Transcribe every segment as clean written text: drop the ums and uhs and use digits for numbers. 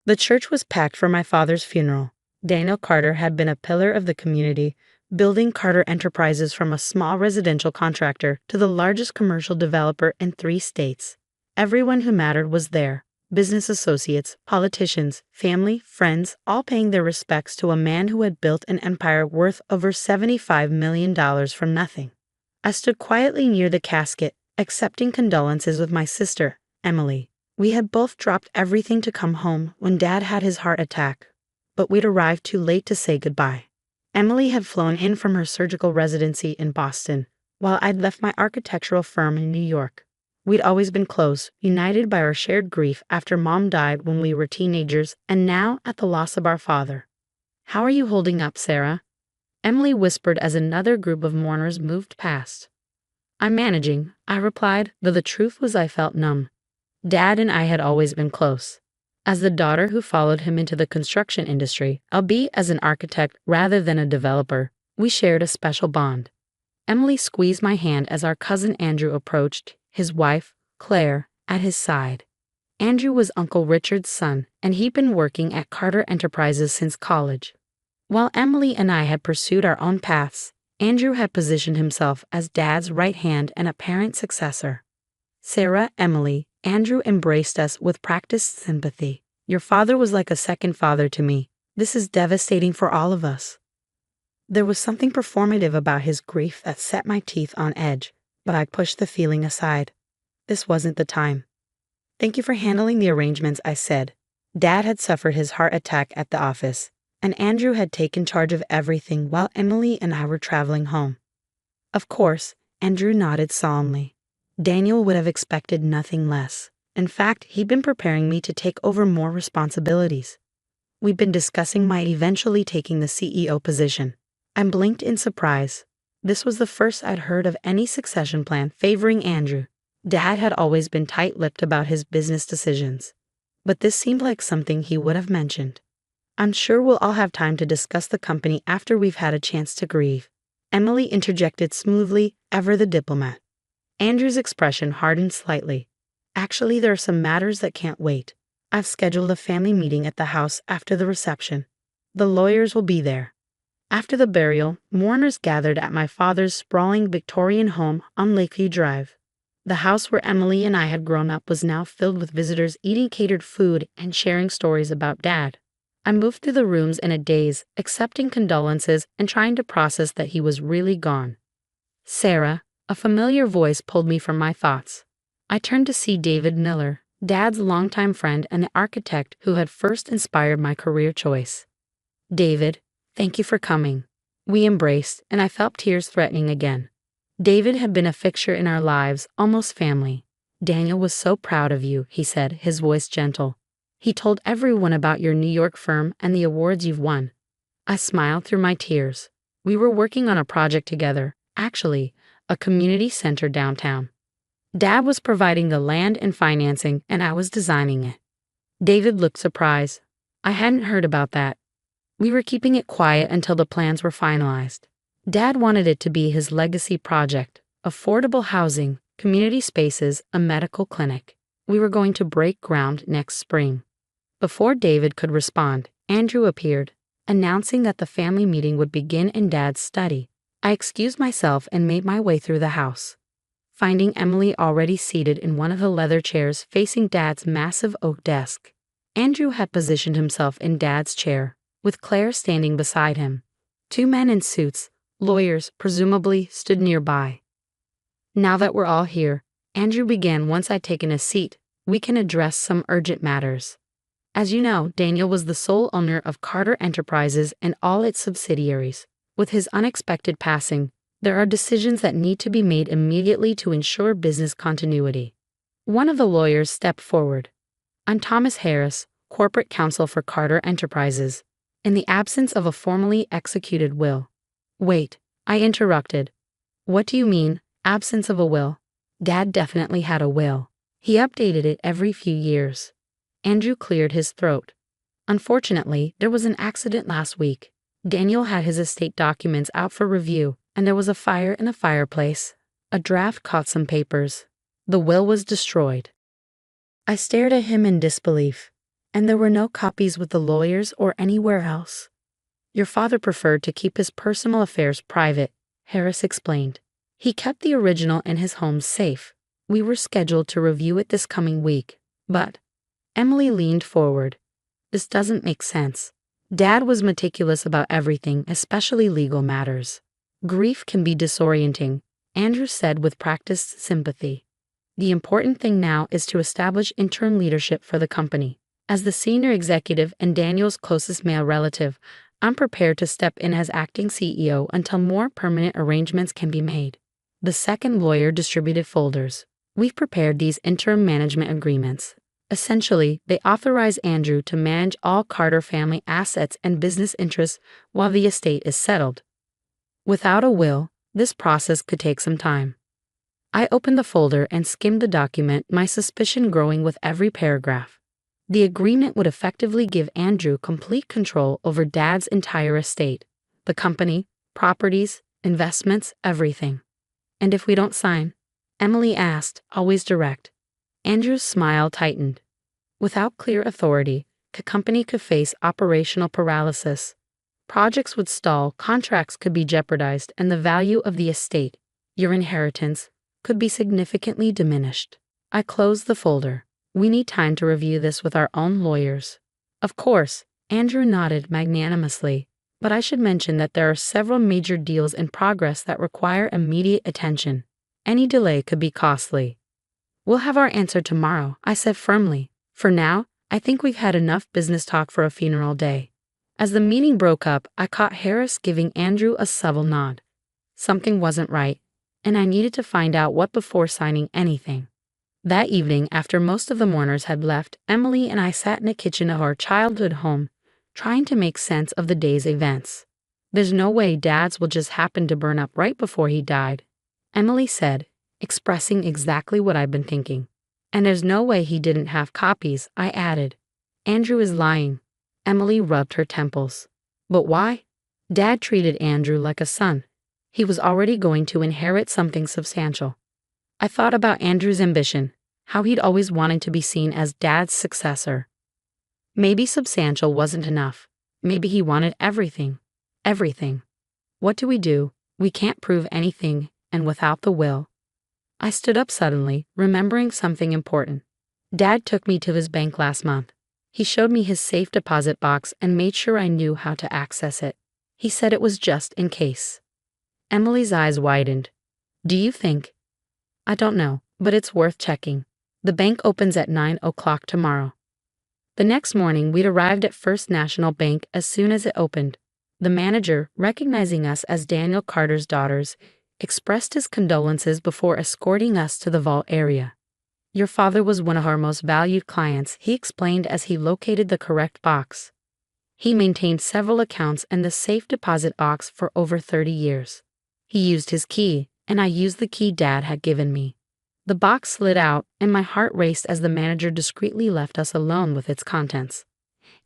The church was packed for my father's funeral. Daniel Carter had been a pillar of the community, building Carter Enterprises from a small residential contractor to the largest commercial developer in 3 states. Everyone who mattered was there. Business associates, politicians, family, friends, all paying their respects to a man who had built an empire worth over $75 million from nothing. I stood quietly near the casket, accepting condolences with my sister, Emily. We had both dropped everything to come home when Dad had his heart attack, but we'd arrived too late to say goodbye. Emily had flown in from her surgical residency in Boston, while I'd left my architectural firm in New York. We'd always been close, united by our shared grief after Mom died when we were teenagers and now at the loss of our father. "How are you holding up, Sarah?" Emily whispered as another group of mourners moved past. "I'm managing," I replied, though the truth was I felt numb. Dad and I had always been close. As the daughter who followed him into the construction industry, albeit as an architect rather than a developer, we shared a special bond. Emily squeezed my hand as our cousin Andrew approached, his wife, Claire, at his side. Andrew was Uncle Richard's son, and he'd been working at Carter Enterprises since college. While Emily and I had pursued our own paths, Andrew had positioned himself as Dad's right hand and apparent successor. Sarah, Emily, Andrew embraced us with practiced sympathy. "Your father was like a second father to me. This is devastating for all of us." There was something performative about his grief that set my teeth on edge, but I pushed the feeling aside. This wasn't the time. "Thank you for handling the arrangements," I said. Dad had suffered his heart attack at the office, and Andrew had taken charge of everything while Emily and I were traveling home. Of course, Andrew nodded solemnly. Daniel would have expected nothing less. In fact, he'd been preparing me to take over more responsibilities. We'd been discussing my eventually taking the CEO position. I blinked in surprise. This was the first I'd heard of any succession plan favoring Andrew. Dad had always been tight-lipped about his business decisions, but this seemed like something he would have mentioned. "I'm sure we'll all have time to discuss the company after we've had a chance to grieve," Emily interjected smoothly, ever the diplomat. Andrew's expression hardened slightly. "Actually, there are some matters that can't wait. I've scheduled a family meeting at the house after the reception. The lawyers will be there." After the burial, mourners gathered at my father's sprawling Victorian home on Lakeview Drive. The house where Emily and I had grown up was now filled with visitors eating catered food and sharing stories about Dad. I moved through the rooms in a daze, accepting condolences and trying to process that he was really gone. "Sarah," a familiar voice pulled me from my thoughts. I turned to see David Miller, Dad's longtime friend and the architect who had first inspired my career choice. "David, thank you for coming." We embraced, and I felt tears threatening again. David had been a fixture in our lives, almost family. "Daniel was so proud of you," he said, his voice gentle. "He told everyone about your New York firm and the awards you've won." I smiled through my tears. We were working on a project together, actually, a community center downtown. Dad was providing the land and financing, and I was designing it. David looked surprised. I hadn't heard about that. We were keeping it quiet until the plans were finalized. Dad wanted it to be his legacy project: affordable housing, community spaces, a medical clinic. We were going to break ground next spring. Before David could respond, Andrew appeared, announcing that the family meeting would begin in Dad's study. I excused myself and made my way through the house. Finding Emily already seated in one of the leather chairs facing Dad's massive oak desk. Andrew had positioned himself in Dad's chair, with Claire standing beside him. 2 men in suits, lawyers presumably, stood nearby. "Now that we're all here," Andrew began once I'd taken a seat, "we can address some urgent matters. As you know, Daniel was the sole owner of Carter Enterprises and all its subsidiaries. With his unexpected passing, there are decisions that need to be made immediately to ensure business continuity." One of the lawyers stepped forward. "I'm Thomas Harris, corporate counsel for Carter Enterprises. In the absence of a formally executed will—" "Wait," I interrupted. "What do you mean, absence of a will?" Dad definitely had a will. He updated it every few years. Andrew cleared his throat. "Unfortunately, there was an accident last week. Daniel had his estate documents out for review, and there was a fire in the fireplace. A draft caught some papers. The will was destroyed." I stared at him in disbelief. And there were no copies with the lawyers or anywhere else. Your father preferred to keep his personal affairs private, Harris explained. He kept the original in his home safe. We were scheduled to review it this coming week, but Emily leaned forward. This doesn't make sense. Dad was meticulous about everything, especially legal matters. Grief can be disorienting, Andrew said with practiced sympathy. The important thing now is to establish interim leadership for the company. As the senior executive and Daniel's closest male relative, I'm prepared to step in as acting CEO until more permanent arrangements can be made. The second lawyer distributed folders. We've prepared these interim management agreements. Essentially, they authorize Andrew to manage all Carter family assets and business interests while the estate is settled. Without a will, this process could take some time. I opened the folder and skimmed the document, my suspicion growing with every paragraph. The agreement would effectively give Andrew complete control over Dad's entire estate, the company, properties, investments, everything. And if we don't sign? Emily asked, always direct. Andrew's smile tightened. Without clear authority, the company could face operational paralysis. Projects would stall, contracts could be jeopardized, and the value of the estate, your inheritance, could be significantly diminished. I closed the folder. We need time to review this with our own lawyers. Of course, Andrew nodded magnanimously, but I should mention that there are several major deals in progress that require immediate attention. Any delay could be costly. We'll have our answer tomorrow, I said firmly. For now, I think we've had enough business talk for a funeral day. As the meeting broke up, I caught Harris giving Andrew a subtle nod. Something wasn't right, and I needed to find out what before signing anything. That evening, after most of the mourners had left, Emily and I sat in the kitchen of our childhood home, trying to make sense of the day's events. There's no way Dad's will just happen to burn up right before he died, Emily said, expressing exactly what I'd been thinking. And there's no way he didn't have copies, I added. Andrew is lying. Emily rubbed her temples. But why? Dad treated Andrew like a son. He was already going to inherit something substantial. I thought about Andrew's ambition, how he'd always wanted to be seen as Dad's successor. Maybe substantial wasn't enough. Maybe he wanted everything. Everything. What do? We can't prove anything, and without the will. I stood up suddenly, remembering something important. Dad took me to his bank last month. He showed me his safe deposit box and made sure I knew how to access it. He said it was just in case. Emily's eyes widened. Do you think? I don't know, but it's worth checking. The bank opens at 9 o'clock tomorrow. The next morning, we'd arrived at First National Bank as soon as it opened. The manager, recognizing us as Daniel Carter's daughters, expressed his condolences before escorting us to the vault area. Your father was one of our most valued clients, he explained as he located the correct box. He maintained several accounts and the safe deposit box for over 30 years. He used his key, and I used the key Dad had given me. The box slid out, and my heart raced as the manager discreetly left us alone with its contents.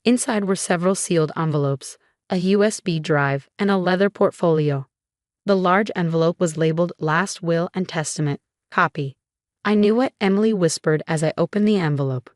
Inside were several sealed envelopes, a USB drive, and a leather portfolio. The large envelope was labeled Last Will and Testament, copy. I knew what Emily whispered as I opened the envelope.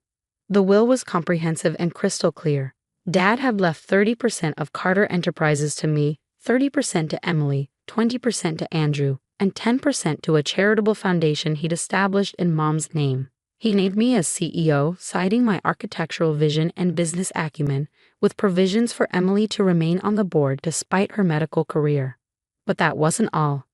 The will was comprehensive and crystal clear. Dad had left 30% of Carter Enterprises to me, 30% to Emily, 20% to Andrew, and 10% to a charitable foundation he'd established in Mom's name. He named me as CEO, citing my architectural vision and business acumen, with provisions for Emily to remain on the board despite her medical career. But that wasn't all.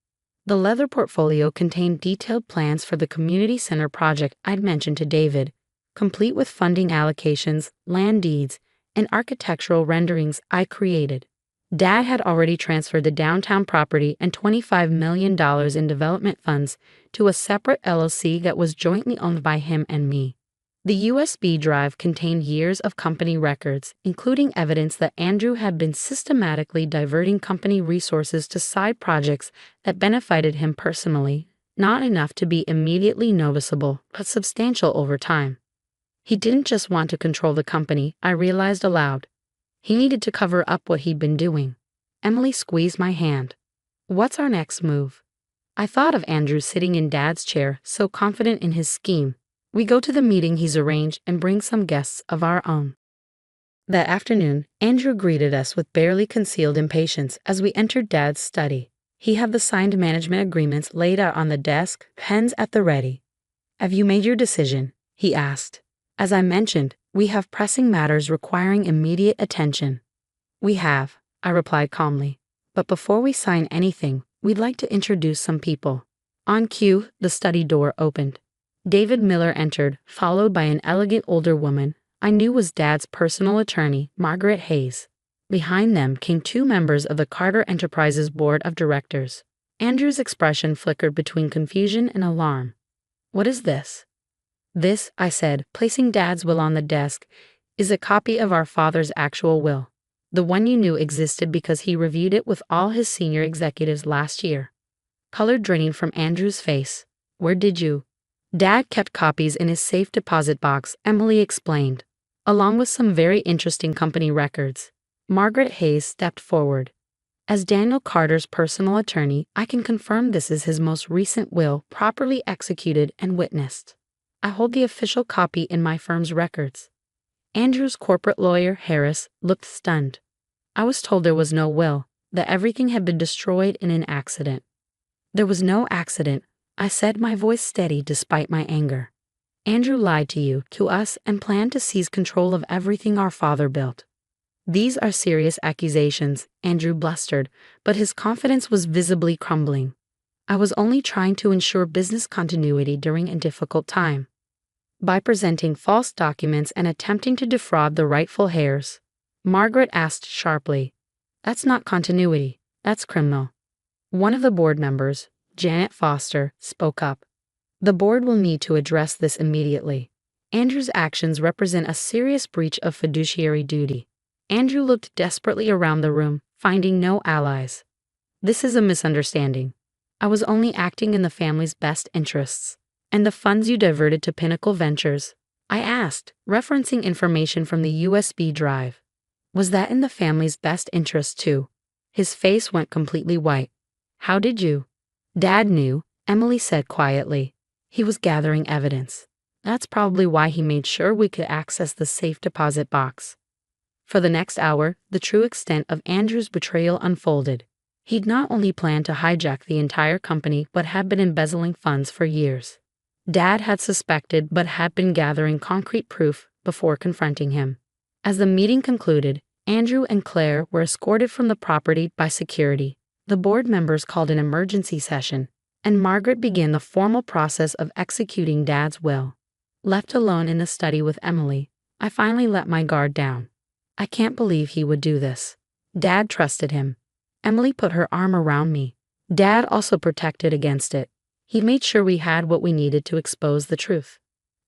The leather portfolio contained detailed plans for the community center project I'd mentioned to David, complete with funding allocations, land deeds, and architectural renderings I created. Dad had already transferred the downtown property and $25 million in development funds to a separate LLC that was jointly owned by him and me. The USB drive contained years of company records, including evidence that Andrew had been systematically diverting company resources to side projects that benefited him personally, not enough to be immediately noticeable, but substantial over time. He didn't just want to control the company, I realized aloud. He needed to cover up what he'd been doing. Emily squeezed my hand. What's our next move? I thought of Andrew sitting in Dad's chair, so confident in his scheme. We go to the meeting he's arranged and bring some guests of our own. That afternoon, Andrew greeted us with barely concealed impatience as we entered Dad's study. He had the signed management agreements laid out on the desk, pens at the ready. "Have you made your decision?" he asked. "As I mentioned, we have pressing matters requiring immediate attention." "We have," I replied calmly. "But before we sign anything, we'd like to introduce some people." On cue, the study door opened. David Miller entered, followed by an elegant older woman I knew was Dad's personal attorney, Margaret Hayes. Behind them came two members of the Carter Enterprises Board of Directors. Andrew's expression flickered between confusion and alarm. "What is this?" "This," I said, placing Dad's will on the desk, "is a copy of our father's actual will. The one you knew existed because he reviewed it with all his senior executives last year." Color draining from Andrew's face. "Where did you?" "Dad kept copies in his safe deposit box," Emily explained, "along with some very interesting company records." Margaret Hayes stepped forward. "As Daniel Carter's personal attorney, I can confirm this is his most recent will, properly executed and witnessed. I hold the official copy in my firm's records." Andrew's corporate lawyer, Harris, looked stunned. "I was told there was no will, that everything had been destroyed in an accident." "There was no accident," I said, my voice steady despite my anger. "Andrew lied to you, to us, and planned to seize control of everything our father built." "These are serious accusations," Andrew blustered, but his confidence was visibly crumbling. "I was only trying to ensure business continuity during a difficult time by presenting false documents and attempting to defraud the rightful heirs." Margaret asked sharply. "That's not continuity, that's criminal." One of the board members, Janet Foster, spoke up. "The board will need to address this immediately. Andrew's actions represent a serious breach of fiduciary duty." Andrew looked desperately around the room, finding no allies. "This is a misunderstanding. I was only acting in the family's best interests." "And the funds you diverted to Pinnacle Ventures?" I asked, referencing information from the USB drive. "Was that in the family's best interest too?" His face went completely white. "How did you?" "Dad knew," Emily said quietly. "He was gathering evidence. That's probably why he made sure we could access the safe deposit box." For the next hour, the true extent of Andrew's betrayal unfolded. He'd not only planned to hijack the entire company but had been embezzling funds for years. Dad had suspected but had been gathering concrete proof before confronting him. As the meeting concluded, Andrew and Claire were escorted from the property by security. The board members called an emergency session, and Margaret began the formal process of executing Dad's will. Left alone in the study with Emily, I finally let my guard down. "I can't believe he would do this. Dad trusted him." Emily put her arm around me. "Dad also protected against it. He made sure we had what we needed to expose the truth."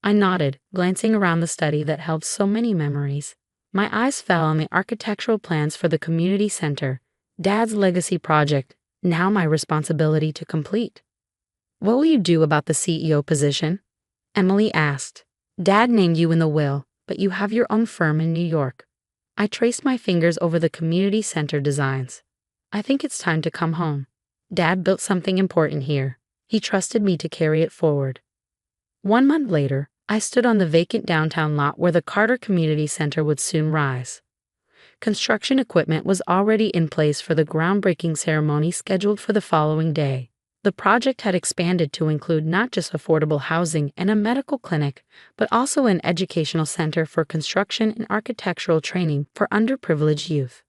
I nodded, glancing around the study that held so many memories. My eyes fell on the architectural plans for the community center, Dad's legacy project, now my responsibility to complete. "What will you do about the CEO position?" Emily asked. "Dad named you in the will, but you have your own firm in New York." I traced my fingers over the community center designs. "I think it's time to come home. Dad built something important here. He trusted me to carry it forward." 1 month later, I stood on the vacant downtown lot where the Carter Community Center would soon rise. Construction equipment was already in place for the groundbreaking ceremony scheduled for the following day. The project had expanded to include not just affordable housing and a medical clinic, but also an educational center for construction and architectural training for underprivileged youth.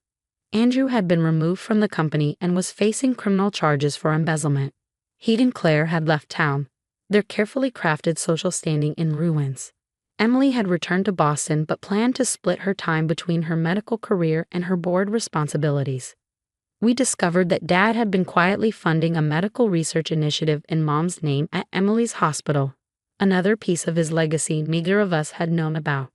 Andrew had been removed from the company and was facing criminal charges for embezzlement. He and Claire had left town, their carefully crafted social standing in ruins. Emily had returned to Boston but planned to split her time between her medical career and her board responsibilities. We discovered that Dad had been quietly funding a medical research initiative in Mom's name at Emily's hospital, another piece of his legacy neither of us had known about.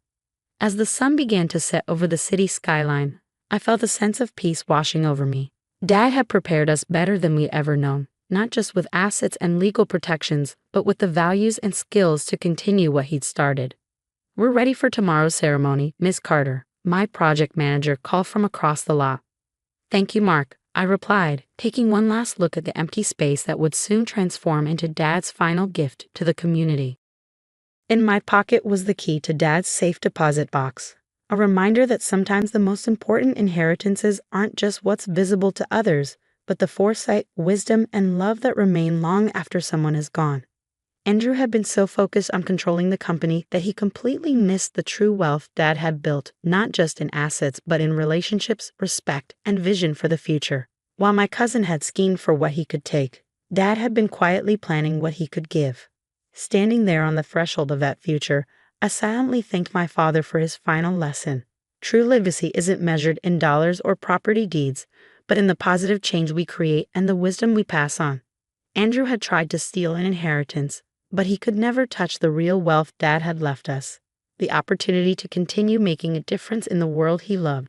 As the sun began to set over the city skyline, I felt a sense of peace washing over me. Dad had prepared us better than we'd ever known, not just with assets and legal protections, but with the values and skills to continue what he'd started. "We're ready for tomorrow's ceremony, Miss Carter," my project manager called from across the lot. "Thank you, Mark," I replied, taking one last look at the empty space that would soon transform into Dad's final gift to the community. In my pocket was the key to Dad's safe deposit box. A reminder that sometimes the most important inheritances aren't just what's visible to others, but the foresight, wisdom, and love that remain long after someone is gone. Andrew had been so focused on controlling the company that he completely missed the true wealth Dad had built, not just in assets, but in relationships, respect, and vision for the future. While my cousin had schemed for what he could take, Dad had been quietly planning what he could give. Standing there on the threshold of that future, I silently thanked my father for his final lesson. True legacy isn't measured in dollars or property deeds, but in the positive change we create and the wisdom we pass on. Andrew had tried to steal an inheritance, but he could never touch the real wealth Dad had left us, the opportunity to continue making a difference in the world he loved.